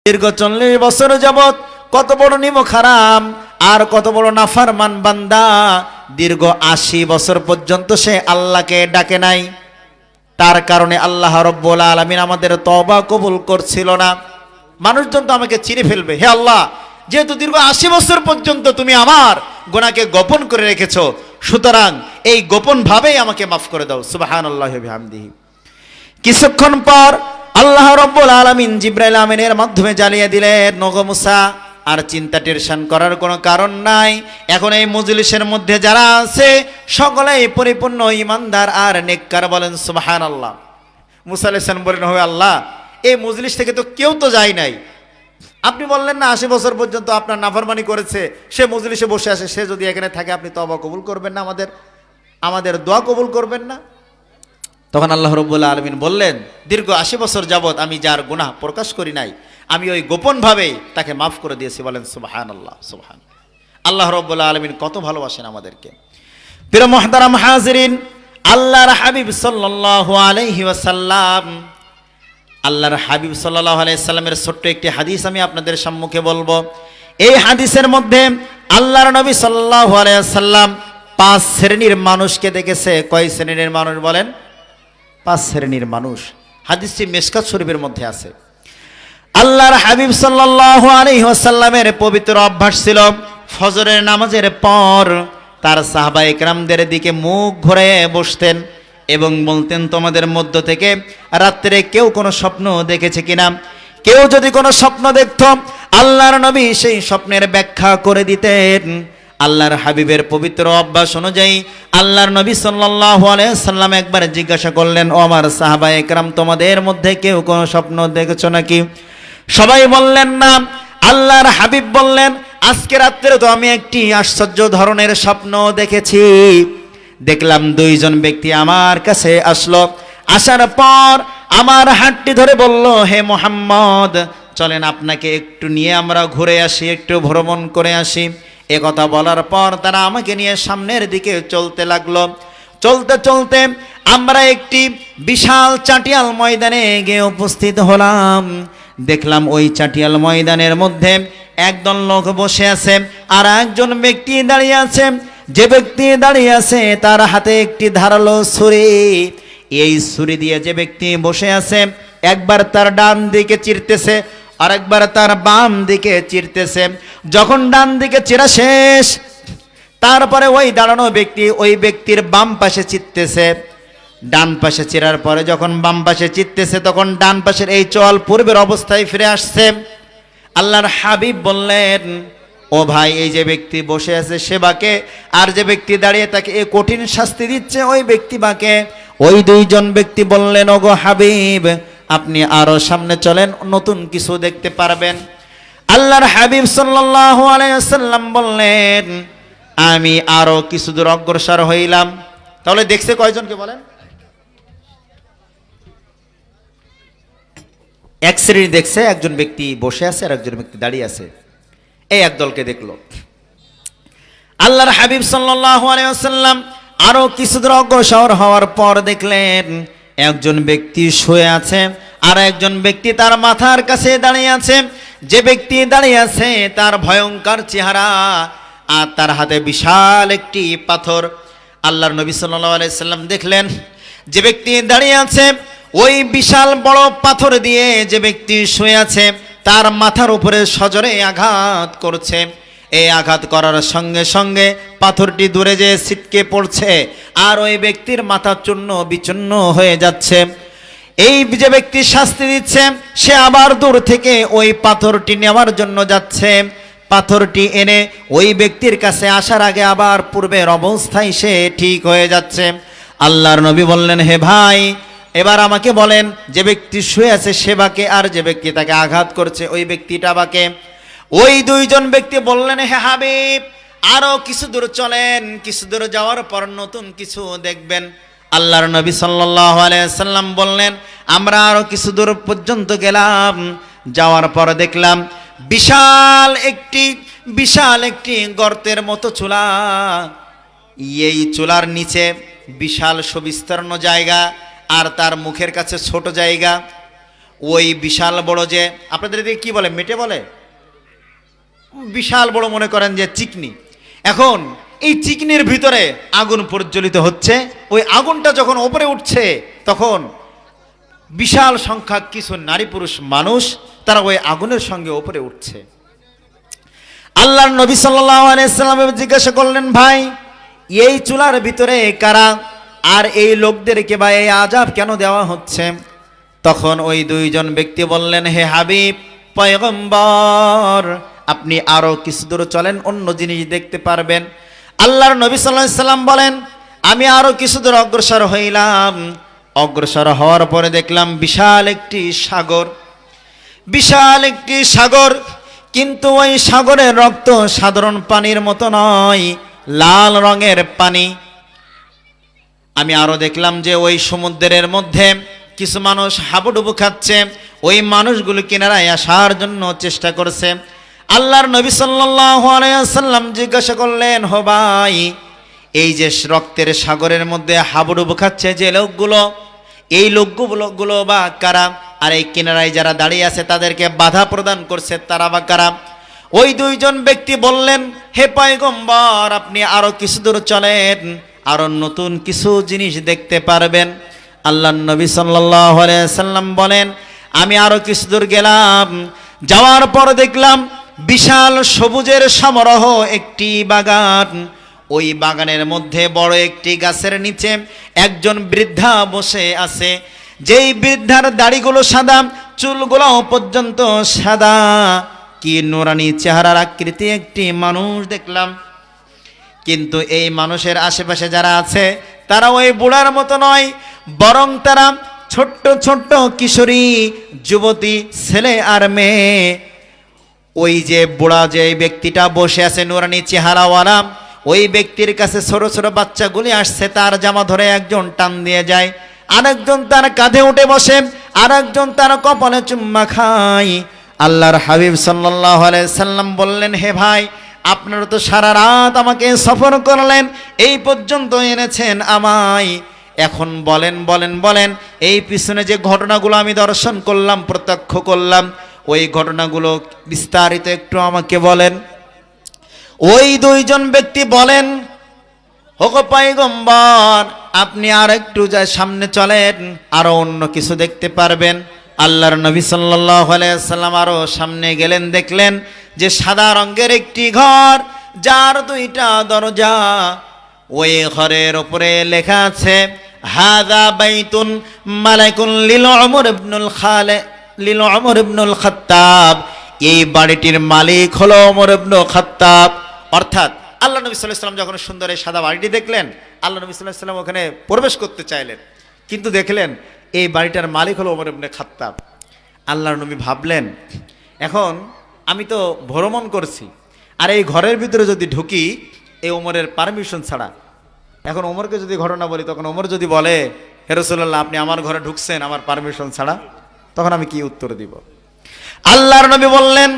দীর্ঘ 40 বছর যাবত কত বড় নিমক হারাম আর কত বড় নাফরমান বান্দা দীর্ঘ 80 বছর পর্যন্ত সে আল্লাহকে ডাকে নাই। তার কারণে আল্লাহ রাব্বুল আলামিন আমাদের তওবা কবুল করছিল না। মানুষজন তো আমাকে চিনে ফেলবে, হে আল্লাহ, যেহেতু দীর্ঘ 80 বছর পর্যন্ত তুমি আমার গুনাহকে গোপন করে রেখেছো, সুতরাং এই গোপন ভাবেই আমাকে মাফ করে দাও। সুবহানাল্লাহি ওয়া বিহামদিহি। কিছুক্ষণ পর আল্লাহ রাব্বুল আলামিন জিবরাইল আমিনের মাধ্যমে জ্বালিয়ে দিলেন, ওগো মুসা, আর চিন্তা টেনশন করার কোনো কারণ নাই। এখন এই মজলিসের মধ্যে যারা আছে সকলেই পরিপূর্ণ ঈমানদার আর নেককার, বলেন সুবহানাল্লাহ। মুসা আলাইহিস সালাম বলেন, হে আল্লাহ, এই মজলিস থেকে তো কেউ তো যায় নাই। আপনি বললেন না 80 বছর পর্যন্ত আপনার নাফরমানি করেছে, সে মজলিসে বসে আছে, সে যদি এখানে থাকে আপনি তওবা কবুল করবেন না, আমাদের দোয়া কবুল করবেন না? তখন আল্লাহ রাব্বুল আলামিন বললেন, দীর্ঘ 80 বছর যাবত আমি যার গুনাহ প্রকাশ করি নাই, আমি ওই গোপনভাবেই তাকে মাফ করে দিয়েছি। বলেন সুবহানাল্লাহ। সুবহান আল্লাহ রাব্বুল আলামিন কত ভালোবাসেন আমাদেরকে। প্রিয় মুহতারাম হাজিরিন, আল্লাহর হাবিব সাল্লাল্লাহু আলাইহি ওয়াসাল্লাম, আল্লাহর হাবিব সাল্লাল্লাহু আলাইহি সাল্লামের ছোট্ট একটি হাদিস আমি আপনাদের সম্মুখে বলবো। এই হাদিসের মধ্যে আল্লাহর নবী সাল্লাল্লাহু আলাইহি ওয়াসাল্লাম 5 শ্রেণীর মানুষকে দেখেছে। কয় শ্রেণীর মানুষ বলেন? 5 শ্রেণীর মানুষ। হাদিসটি মিশকাত শরীফের মধ্যে আছে। আল্লাহর হাবিব সাল্লাল্লাহু আলাইহি ওয়াসাল্লামের পবিত্র অভ্যাস ছিল ফজরের নামাজের পর তার সাহাবায়ে কেরামদের দিকে মুখ ঘুরে বসতেন এবং বলতেন, তোমাদের মধ্য থেকে রাত্রে কেউ কোনো স্বপ্ন দেখেছে কিনা? কেউ যদি কোনো স্বপ্ন দেখত, আল্লাহর নবী সেই স্বপ্নের ব্যাখ্যা করে দিতেন। আল্লাহর হাবিবের পবিত্র অভ্যাস অনুযায়ী আল্লাহর নবী সাল্লাল্লাহু আলাইহি সাল্লাম একবার জিজ্ঞাসা করলেন, ও আমার সাহাবায়ে কেরাম, তোমাদের মধ্যে কেউ কোনো স্বপ্ন দেখেছো নাকি? সবাই বললেন না। আল্লাহর হাবিব বললেন, আজকে রাত্রে তো আমি একটি আশ্চর্য ধরনের স্বপ্ন দেখেছি। দেখলাম 2 জন ব্যক্তি আমার কাছে আসলো। আসার পর আমার হাতটি ধরে বলল, হে মুহাম্মদ, চলেন আপনাকে একটু নিয়ে আমরা ঘুরে আসি, একটু ভ্রমণ করে আসি। এ কথা বলার পর তারা আমাকে নিয়ে সামনের দিকে চলতে লাগলো। চলতে চলতে আমরা একটি বিশাল চাটিয়াল ময়দানে গিয়ে উপস্থিত হলাম। দেখলাম ওই চাটিয়াল ময়দানের মধ্যে একদল লোক বসে আছে আর একজন ব্যক্তি দাঁড়িয়ে আছে। যে ব্যক্তি দাঁড়িয়ে আছে তার হাতে একটি ধারালো ছুরি। এই ছুরি দিয়ে যে ব্যক্তি বসে আছে একবার তার ডান দিকে চিরতেছে আর একবার তার বাম দিকে চিরতেছে। যখন ডান দিকে চিরা শেষ, তারপরে ওই দাঁড়ানো ব্যক্তি ওই ব্যক্তির বাম পাশে চিরতেছে। ডান পাশে চিরার পরে যখন বাম পাশে চিরতেছে, তখন ডান পাশের এই চল পূর্বের অবস্থায় ফিরে আসছে। আল্লাহর হাবিব বললেন, ও ভাই, এই যে ব্যক্তি বসে আছে সে বাকে, আর যে ব্যক্তি দাঁড়িয়ে তাকে এই কঠিন শাস্তি দিচ্ছে ওই ব্যক্তি বাকে। ওই 2 জন ব্যক্তি বললেন, ওগো হাবিব, আপনি আরো সামনে চলেন, নতুন কিছু দেখতে পারবেন। আল্লাহর হাবিব সাল্লাল্লাহু আলাইহি ওয়াসাল্লাম বললেন, আমি আরো কিছু দূর অগ্রসর হইলাম। তাহলে দেখছে কয়জনকে বলেন? এক শ্রেণী দেখছে, একজন ব্যক্তি বসে আছে আর একজন ব্যক্তি দাঁড়িয়ে আছে। এই একদলকে দেখলো। আল্লাহর হাবিব সাল্লাল্লাহু আলাইহি ওয়াসাল্লাম আরো কিছু দূর অগ্রসর হওয়ার পর দেখলেন একজন ব্যক্তি শুয়ে আছে আর একজন ব্যক্তি তার মাথার কাছে দাঁড়িয়ে আছে। যে ব্যক্তি দাঁড়িয়ে আছে তার ভয়ঙ্কর চেহারা আর তার হাতে বিশাল একটি পাথর। আল্লাহর নবী সাল্লাল্লাহু আলাইহি সাল্লাম দেখলেন যে ব্যক্তি দাঁড়িয়ে আছে ওই বিশাল বড় পাথর দিয়ে যে ব্যক্তি শুয়ে আছে তার মাথার উপরে সজোরে আঘাত করছে। এই আঘাত করার সঙ্গে সঙ্গে পাথরটি দূরে যেয়ে ছিটকে পড়ছে আর ওই ব্যক্তির মাথা চূর্ণ বিচূর্ণ হয়ে যাচ্ছে। এই যে ব্যক্তি শাস্তি দিচ্ছে সে আবার দূর থেকে ওই পাথরটি নেওয়ার জন্য যাচ্ছে। পাথরটি এনে ওই ব্যক্তির কাছে আসার আগে আবার পূর্বের অবস্থায় সে ঠিক হয়ে যাচ্ছে। আল্লাহর নবী বললেন, হে ভাই, এবার আমাকে বলেন, যে ব্যক্তি শুয়ে আছে সে বাকে, আর যে ব্যক্তি তাকে আঘাত করছে ওই ব্যক্তিটা বাকে? ওই 2 জন ব্যক্তি বললেন, হে হাবিব, আরো কিছু দূর চলেন, কিছু দূর যাওয়ার পর নতুন কিছু দেখবেন। আল্লাহর নবী সাল্লাল্লাহু আলাইহি সাল্লাম বললেন, আমরা আরো কিছু দূর পর্যন্ত গেলাম। যাওয়ার পর দেখলাম বিশাল একটি গর্তের মতো চুলা। এই চুলার নিচে বিশাল সুবিস্তীর্ণ জায়গা আর তার মুখের কাছে ছোট জায়গা। ওই বিশাল বড় যে আপনাদের এদিকে কি বলে, মেটে বলে, বিশাল বড় মনে করেন যে চিকনি, এখন এই চিকনির ভিতরে আগুন প্রজ্বলিত হচ্ছে। ওই আগুনটা যখন ওপরে উঠছে তখন বিশাল সংখ্যক কিছু নারী পুরুষ মানুষ তারা ওই আগুনের সঙ্গে ওপরে উঠছে। আল্লাহর নবী সাল্লাল্লাহু আলাইহি ওয়াসাল্লাম জিজ্ঞাসা করলেন, ভাই এই চুলার ভিতরে কারা, আর এই লোকদেরকে বা এই আযাব কেন দেওয়া হচ্ছে? তখন ওই দুইজন ব্যক্তি বললেন, হে হাবিব পয়গম্বর, আপনি আরো কিছু দূর চলেন, অন্য জিনিস দেখতে পারবেন। আল্লাহর নবী সাল্লাল্লাহু আলাইহি ওয়াসাল্লাম বলেন, আমি আরো কিছু দূর অগ্রসর হইলাম। অগ্রসর হওয়ার পরে দেখলাম বিশাল একটি সাগর, বিশাল একটি সাগর, কিন্তু ওই সাগরের রক্ত সাধারণ পানির মতো নয়, লাল রঙের পানি। আমি আরো দেখলাম যে ওই সমুদ্রের মধ্যে কিছু মানুষ হাবুডুবু খাচ্ছে, ওই মানুষগুলো কিনারায় আসার জন্য চেষ্টা করছে। আল্লাহর নবী সাল্লাল্লাহু আলাইহি ওয়াসাল্লাম জিজ্ঞাসা করলেন, হো ভাই, এই যে রক্তের সাগরের মধ্যে হাবুডুবু খাচ্ছে যে লোকগুলো, এই লোকগুলো বা কারা? আর এই কিনারায় যারা দাঁড়িয়ে আছে তাদেরকে বাধা প্রদান করছে তারা বা কারা? ওই দুইজন ব্যক্তি বললেন, হে পয়গম্বর, আপনি আরো কিছু দূর চলেন, আরো নতুন কিছু জিনিস দেখতে পারবেন। আল্লাহর নবী সাল্লাল্লাহু আলাইহি ওয়াসাল্লাম বলেন, আমি আরো কিছু দূর গেলাম, যাওয়ার পর দেখলাম বিশাল সবুজের সমারোহ একটি বাগান। ওই বাগানের মধ্যে বড় একটি গাছের নিচে একজন বৃদ্ধা বসে আছে, যেই বৃদ্ধার দাড়িগুলো সাদা, চুলগুলো পর্যন্ত সাদা, কি নুরানি চেহারার আকৃতি একটি মানুষ দেখলাম। কিন্তু এই মানুষের আশেপাশে যারা আছে তারা ওই বুড়ার মতো নয়, বরং তারা ছোট্ট ছোট্ট কিশোরী, যুবতী, ছেলে আর মেয়ে। ওই যে বুড়া যে ব্যক্তিটা বসে আছে নুরানি চেহারাওয়ালা, ওই ব্যক্তির কাছে ছোট ছোট বাচ্চাগুলি আসছে, তার জামা ধরে একজন টান দিয়ে যায়, আরেকজন তার কাঁধে উঠে বসে, আরেকজন তার কপালে চুম্মা খায়। আল্লাহর হাবিব সাল্লাল্লাহু আলাইহি সাল্লাম বললেন, হে ভাই, আপনারা তো সারা রাত আমাকে সফর করলেন, এই পর্যন্ত এনেছেন আমায়, এখন বলেন বলেন বলেন, এই পিছনে যে ঘটনাগুলো আমি দর্শন করলাম, প্রত্যক্ষ করলাম, ওই ঘটনাগুলো বিস্তারিত একটু আমাকে বলেন। ওই দুইজন ব্যক্তি বলেন, ওগো পয়গম্বর, আপনি আর একটু সামনে চলেন, আরো অন্য কিছু দেখতে পারবেন। আল্লাহর নবী সাল্লাল্লাহু আলাইহি ওয়াসাল্লাম আরো সামনে গেলেন, দেখলেন যে সাদা রঙের একটি ঘর, যার দুইটা দরজা। ওই ঘরের উপরে লেখা আছে, হাযা বাইতুন মালাকুন লিল উমর ইবনুল খাত্তাব, এই বাড়িটির মালিক হলো ওমর ইবনে খাত্তাব। অর্থাৎ আল্লাহ নবী সাল্লাল্লাহু আলাইহি ওয়াসাল্লাম যখন সুন্দর এই সাদা বাড়িটি দেখলেন, আল্লাহ নবী সাল্লাল্লাহু আলাইহি ওয়াসাল্লাম ওখানে প্রবেশ করতে চাইলেন, কিন্তু দেখলেন এই বাড়িটার মালিক হলো ওমর ইবনে খাত্তাব। আল্লাহর নবী ভাবলেন, এখন আমি তো ভ্রমণ করছি, আর এই ঘরের ভিতরে যদি ঢুকি এই ওমরের পারমিশন ছাড়া, এখন ওমরকে যদি ঘটনা বলি, তখন ওমর যদি বলে, হে রাসূলুল্লাহ, আপনি আমার ঘরে ঢুকছেন আমার পারমিশন ছাড়া, তখন আমি কি উত্তর দিব? আল্লাহর নবী বললেন,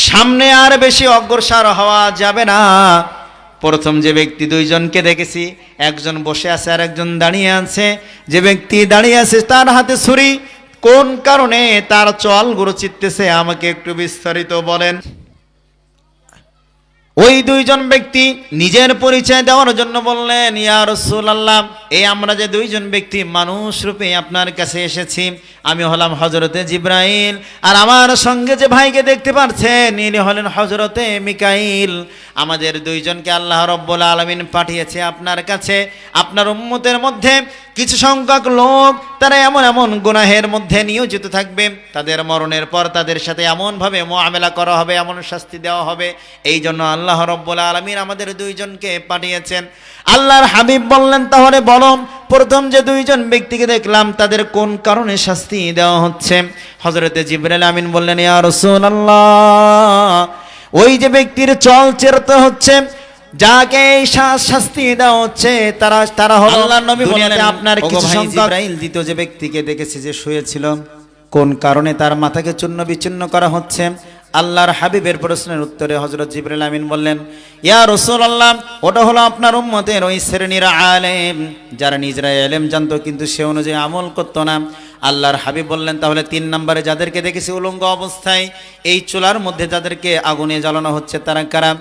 সামনে আর বেশি অগ্রসর হওয়া যাবে না। প্রথম যে ব্যক্তি দুইজনকে দেখেছি, একজন বসে আছে আর একজন দাঁড়িয়ে আছে। যে ব্যক্তি দাঁড়িয়ে আছে তার হাতে ছুরি, কোন কারণে তার চলগুলো চিত্তেছে আমাকে একটু বিস্তারিত বলেন। ওই দুইজন ব্যক্তি নিজের পরিচয় দেওয়ার জন্য বললেন, ইয়া রাসূলুল্লাহ, এই আমরা যে দুইজন ব্যক্তি মানুষ রূপে আপনার কাছে এসেছি, আমি হলাম হযরতে জিবরাইল, আর আমার সঙ্গে যে ভাইকে দেখতে পাচ্ছেন ইনি হলেন হযরতে মিকাইল। আমাদের দুইজনকে আল্লাহ রাব্বুল আলামিন পাঠিয়েছে আপনার কাছে। আপনার উম্মতের মধ্যে কিছু সংখ্যক লোক, তারা এমন এমন গুনাহের মধ্যে নিয়োজিত থাকবে, তাদের মরণের পর তাদের সাথে এমনভাবে মুআমেলা করা হবে, এমন শাস্তি দেওয়া হবে, এই জন্য আল্লাহ রাব্বুল আলামিন আমাদের দুইজনকে পাঠিয়েছেন। আল্লাহর হাবিব বললেন, তাহলে বলো, প্রথম যে দুইজন ব্যক্তিকে দেখলাম তাদের কোন কারণে শাস্তি দেওয়া হচ্ছে? হযরতে জিবরাইল আমিন বললেন, ইয়া রাসূলুল্লাহ, ওই যে ব্যক্তির চল চেরতে হচ্ছে, যাকে এই শাস্তি দেওয়া হচ্ছে, তারা হলো আল্লাহর নবী বললেন, আপনার কিছু সংখ্যক জিবরাইল দ্বিতীয় যে ব্যক্তিকে দেখেছে যে শুয়েছিল, কোন কারণে তার মাথাকে চূর্ণ বিচূর্ণ করা হচ্ছে? আল্লাহর হাবিবের প্রশ্নের উত্তরে হযরত জিবরাইল আমিন বললেন, ইয়া রাসূলুল্লাহ, ওটা হলো আপনার উম্মতের ওই শ্রেণীর আলেম, যারা নিজেরা ইলম জানতো কিন্তু সে অনুযায়ী আমল করতো না। আল্লাহর হাবিব বললেন, তাহলে 3 নম্বরে যাদেরকে দেখেছি উলঙ্গ অবস্থায় এই চুলার মধ্যে যাদেরকে আগুনে জ্বালানো হচ্ছে তারা কারা?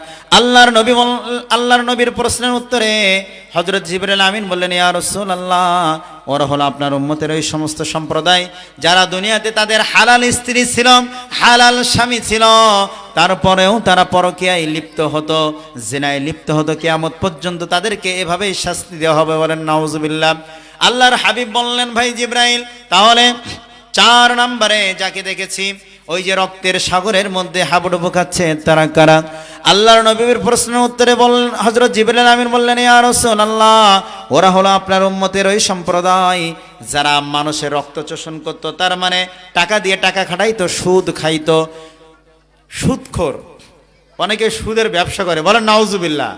আল্লাহর নবীর প্রশ্নের উত্তরে হযরত জিবরাইল আমিন বললেন, ইয়া রাসূলুল্লাহ, ওরা হলো আপনার উম্মতের ওই সমস্ত সম্প্রদায় যারা দুনিয়াতে তাদের হালাল স্ত্রী ছিল, হালাল স্বামী ছিল, তারপরেও তারা পরকীয়ায় লিপ্ত হতো, জিনায় লিপ্ত হতো। কিয়ামত পর্যন্ত তাদেরকে এভাবেই শাস্তি দেওয়া হবে। বলেন নাউজুবিল্লাহ। আল্লাহর হাবিব বললেন, ভাই জিবরাইল, তাহলে 4 নম্বরে যাকে দেখেছি ওই যে রক্তের সাগরের মধ্যে হাবুডুবু খাচ্ছে তারা কারা? আল্লাহর নবীর প্রশ্নের উত্তরে বললেন, হযরত জিবরাইল আমিন বললেন, ইয়া রাসূলুল্লাহ, ওরা হলো আপনার উম্মতের ওই সম্প্রদায় যারা মানুষের রক্ত চোষণ করত, তার মানে টাকা দিয়ে টাকা খাটাইতো, সুদ খাইতো, সুদখোর। অনেকে সুদের ব্যবসা করে। বলেন নাউজুবিল্লাহ।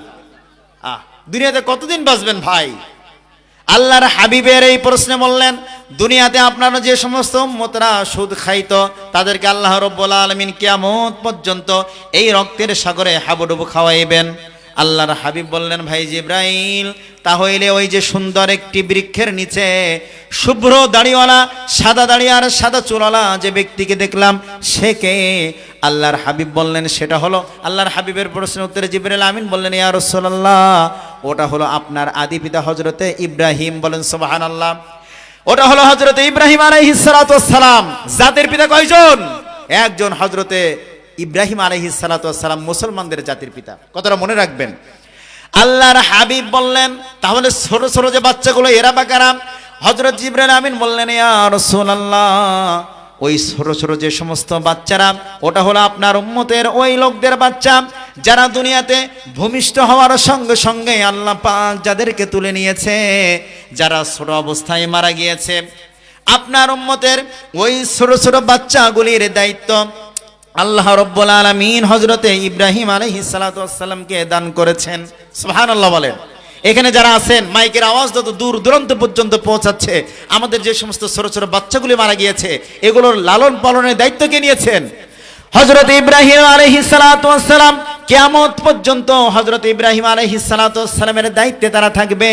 দুনিয়াতে কতদিন বাঁচবেন ভাই? আল্লাহর হাবিবের এই প্রশ্নে বললেন, দুনিয়াতে আপনারা যে সমস্ত উম্মতরা সুদ খাইতো তাদেরকে আল্লাহ রাব্বুল আলামিন কিয়ামত পর্যন্ত এই রক্তের সাগরে হাবুডুবু খাওয়াইবেন। আল্লাহর হাবিব বললেন, ভাই জিবরাইল, তাহলে ওই যে সুন্দর একটি বৃক্ষের নিচে শুভ্র দাড়িওয়ালা, সাদা দাড়ি আর সাদা চুলওয়ালা যে ব্যক্তিকে দেখলাম সে কে? আল্লাহর হাবিব বললেন, সেটা হলো, আল্লাহর হাবিবের প্রশ্নের উত্তরে জিবরাইল আমিন বললেন, ইয়া রাসূলুল্লাহ, ওটা হলো আপনার আদি পিতা হযরতে ইব্রাহিম। বলেন সুবহানাল্লাহ। ওটা হলো হযরতে ইব্রাহিম আলাইহিস সালাতু ওয়াস সালাম। জাতির পিতা কয়জন? একজন, হযরতে ইব্রাহিম আলাইহিস সালাতু ওয়াস সালাম মুসলমানদের জাতির পিতা। কথাটা মনে রাখবেন। আল্লাহর হাবিব বললেন, তাহলে ছোট ছোট যে বাচ্চাগুলো এরা বা কারা? হযরত জিবরাইল আমিন বললেন, ইয়া রাসূলুল্লাহ, ওই ছোট ছোট যে সমস্ত বাচ্চারা, ওটা হলো আপনার উম্মতের ওই লোকদের বাচ্চা যারা দুনিয়াতে ভূমিষ্ঠ হওয়ার সঙ্গে সঙ্গে আল্লাহ পাক যাদেরকে তুলে নিয়েছে, যারা ছোট অবস্থায় মারা গিয়েছে। আপনার উম্মতের ওই ছোট ছোট বাচ্চাগুলির দায়িত্ব আল্লাহ রাব্বুল আলামিন হযরতে ইব্রাহিম আলাইহিস সালাতু ওয়াস সালামকে দান করেছেন। সুবহানাল্লাহ বলেন। এখানে যারা আছেন, মাইকের আওয়াজ যত দূর দূরান্ত পর্যন্ত পৌঁছাচ্ছে, আমাদের যে সমস্ত ছোট ছোট বাচ্চাগুলি মারা গিয়েছে এগুলোর লালন পালনের দায়িত্ব কে নিয়েছেন? হযরত ইব্রাহিম আলাইহিস সালাতু ওয়াস সালাম। কিয়ামত পর্যন্ত হযরত ইব্রাহিম আলাইহিস সালাতু ওয়াস সালামের দায়িত্বে তারা থাকবে।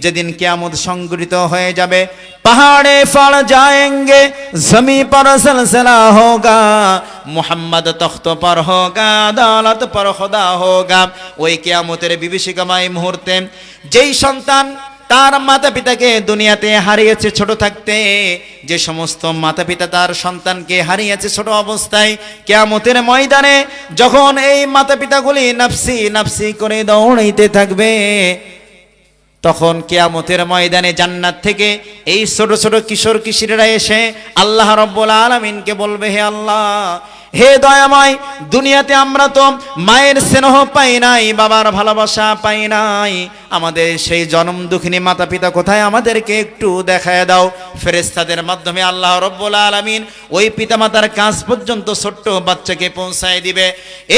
যেদিন কিয়ামত সংঘটিত হয়ে যাবে, पहाड़े फड़ जाएंगे, जमी पर सलसला होगा, मुहम्मद तख्त पर होगा, अदालत पर खुदा होगा। ওই কিয়ামতের বিভীষিকাময় মুহূর্তে যেই সন্তান তার মাতা পিতাকে দুনিয়াতে হারিয়েছে ছোট থাকতে, যে সমস্ত মাতা পিতা তার সন্তানকে হারিয়েছে ছোট অবস্থায়, কিয়ামতের ময়দানে যখন এই মাতা পিতাগুলি নাফসি নাফসি করে দৌড়াইতে থাকবে, তখন কিয়ামতের ময়দানে জান্নাত থেকে এই ছোট ছোট কিশোর কিশোরীরা এসে আল্লাহ রাব্বুল আলামিনকে বলবে, হে আল্লাহ, হে দয়াময়, দুনিয়াতে আমরা তো মায়ের স্নেহ পাই নাই, বাবার ভালোবাসা পাই নাই, আমাদের সেই জনম দুঃখিনী মাতা পিতা কোথায়, আমাদেরকে একটু দেখায় দাও। ফেরেশতাদের মাধ্যমে আল্লাহ রাব্বুল আলামিন ওই পিতামাতার কাছ পর্যন্ত ছোট্ট বাচ্চাকে পৌঁছায় দিবে।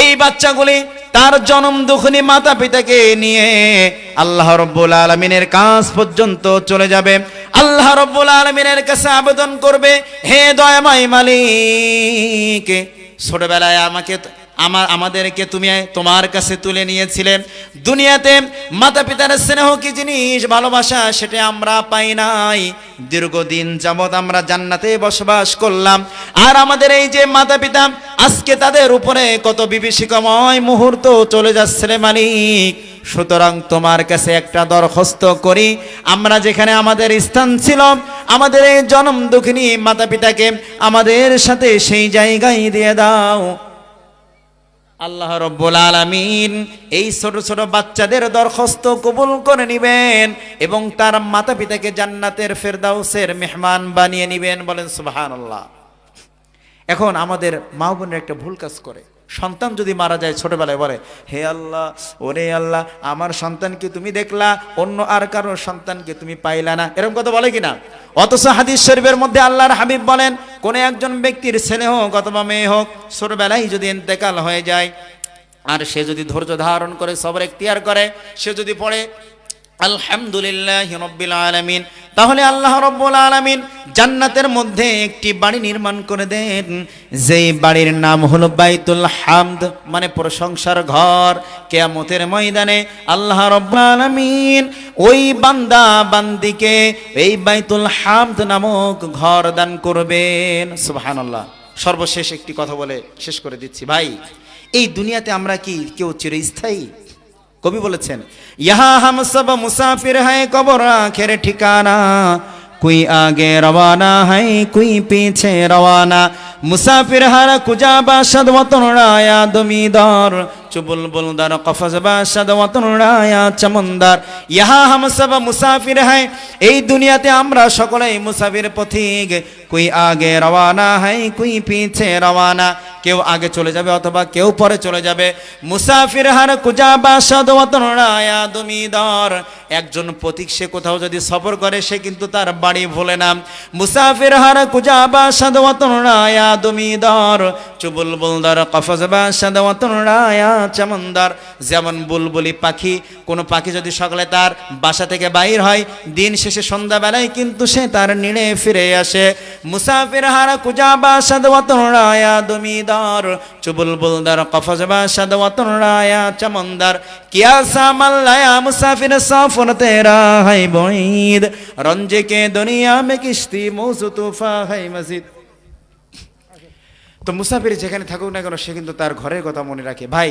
এই বাচ্চাগুলি তার জনম দুঃখিনী মাতা পিতাকে নিয়ে আল্লাহ রাব্বুল আলামিনের কাছ পর্যন্ত চলে যাবে। আল্লাহ রাব্বুল আলামিনের কাছে আবেদন করবে, হে দয়াময় মালিক, ছোটবেলায় আমাদেরকে তুমি তোমার কাছে তুলে নিয়েছিলে, দুনিয়াতে মাতা পিতার স্নেহ কি জিনিস, ভালোবাসা, সেটা আমরা পাই নাই। দীর্ঘদিন যাবৎ আমরা জান্নাতে বসবাস করলাম, আর আমাদের এই যে মাতা পিতা আজকে তাদের উপরে কত বিভীষিকাময় মুহূর্ত চলে যাচ্ছে রে মালিক। সুতরাং তোমার কাছে একটা দরখাস্ত করি, আমরা যেখানে আমাদের স্থান ছিল, আমাদের এই জনম দুঃখিনী মাতা পিতাকে আমাদের সাথে সেই জায়গায় দিয়ে দাও। আল্লাহ রাব্বুল আলামিন এই ছোট ছোট বাচ্চাদের দরখাস্ত কবুল করে নেবেন এবং তার মাতা পিতাকে জান্নাতের ফেরদাউসের মেহমান বানিয়ে নেবেন। বলেন সুবহানাল্লাহ। এখন আমাদের মা বোনের একটা ভুল কাজ করে, সন্তান যদি মারা যায় ছোটবেলায় বলে, হে আল্লাহ, ওরে আল্লাহ, আমার সন্তানকে তুমি দেখলা, অন্য আর কারো সন্তানকে তুমি পাইলা না, এরকম কথা বলে কিনা? অথচ হাদিস শরীফের মধ্যে আল্লাহর হাবিব বলেন, কোন একজন ব্যক্তির ছেলে হোক অথবা মেয়ে হোক, ছোটবেলায় যদি ইন্তেকাল হয়ে যায় আর সে যদি ধৈর্য ধারণ করে, সবর এখতিয়ার করে, সে যদি পড়ে আলহামদুলিল্লাহি রাব্বিল আলামিন। তাহলে আল্লাহ রাব্বুল আলামিন জান্নাতের মধ্যে একটি বাড়ি নির্মাণ করে দেন, যেই বাড়ির নাম হলো বাইতুল হামদ, মানে প্রশংসার ঘর। কিয়ামতের ময়দানে আল্লাহ রাব্বুল আলামিন ওই বান্দা বান্দিকে এই বাইতুল হামদ নামক ঘর দান করবেন। সুবহানাল্লাহ। সর্বশেষ একটি কথা বলে শেষ করে দিচ্ছি ভাই, এই দুনিয়াতে আমরা কি কেউ চিরস্থায়ী? কবি বলেছেন, ইহা হাম সব মুসাফির হ্যায় কবর আখের ঠিকানা, কোই আগে রওয়ানা হ্যায় কোই পিছে রওয়ানা, মুসাফির হারা কুজা বাসাদ ওয়াতন রায়া দমিদার, চুবুলবুল দার কফজ বাসাদ ওয়াতন রায়া চমনদার। ইহা হাম সব মুসাফির হ্যায়, এই দুনিয়াতে আমরা সকলেই মুসাফির পথিক, কোই আগে রওয়ানা হ্যায় কোই পিছে রওয়ানা, কেউ আগে চলে যাবে অথবা কেউ পরে চলে যাবে। মুসাফির হার কুজা বাসাদ ওয়াতন রায়া দমিদার, একজন পথিক সে কোথাও যদি সফর করে সে কিন্তু তার বাড়ি ভোলে না। মুসাফির হার কুজা বাসাদ ওয়াতন রায়া দমিদার, চুবুলবুল দার কফজ বাসাদ ওয়াতন রায়া চমনদার। যেমন বুলবুলি পাখি, কোনো পাখি যদি সকালে তার বাসা থেকে বাইর হয়, দিন শেষে সন্ধ্যাবেলায় কিন্তু সে তার নিড়ে ফিরে আসে। মুসাফির হারা কুজা বাসাদ ওয়াতন রায়া দমিদার, চুবুলবুল দার কফজ বাসাদ ওয়াতন রায়া চমনদার। কিয়া সামাল্লায়া মুসাফির সফর তেরা है बईद, रंजे के दुनिया में किश्ती मौजू तूफा है मस्जिद। তো মুসাফির যেখানে থাকুক না কেন সে কিন্তু তার ঘরের কথা মনে রাখে। ভাই,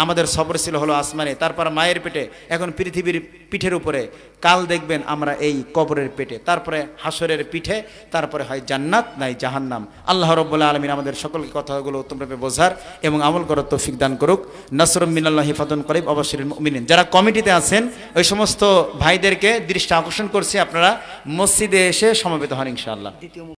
আমাদের সফর ছিল হলো আসমানে, তারপর মায়ের পেটে, এখন পৃথিবীর পিঠের উপরে, কাল দেখবেন আমরা এই কবরের পেটে, তারপরে হাসরের পিঠে, তারপরে হয় জান্নাত নাই জাহান্নাম। আল্লাহ রাব্বুল আলামিন আমাদের সকলকে কথাগুলো উত্তমভাবে বোঝার এবং আমল করার তৌফিক দান করুক। নাসরুম মিনাল্লাহি ফাতুন করিব অবশ্যিল মুমিনিন। যারা কমিটিতে আছেন ওই সমস্ত ভাইদেরকে দৃষ্টি আকর্ষণ করছি, আপনারা মসজিদে এসে সমবেত হন ইনশাআল্লাহ।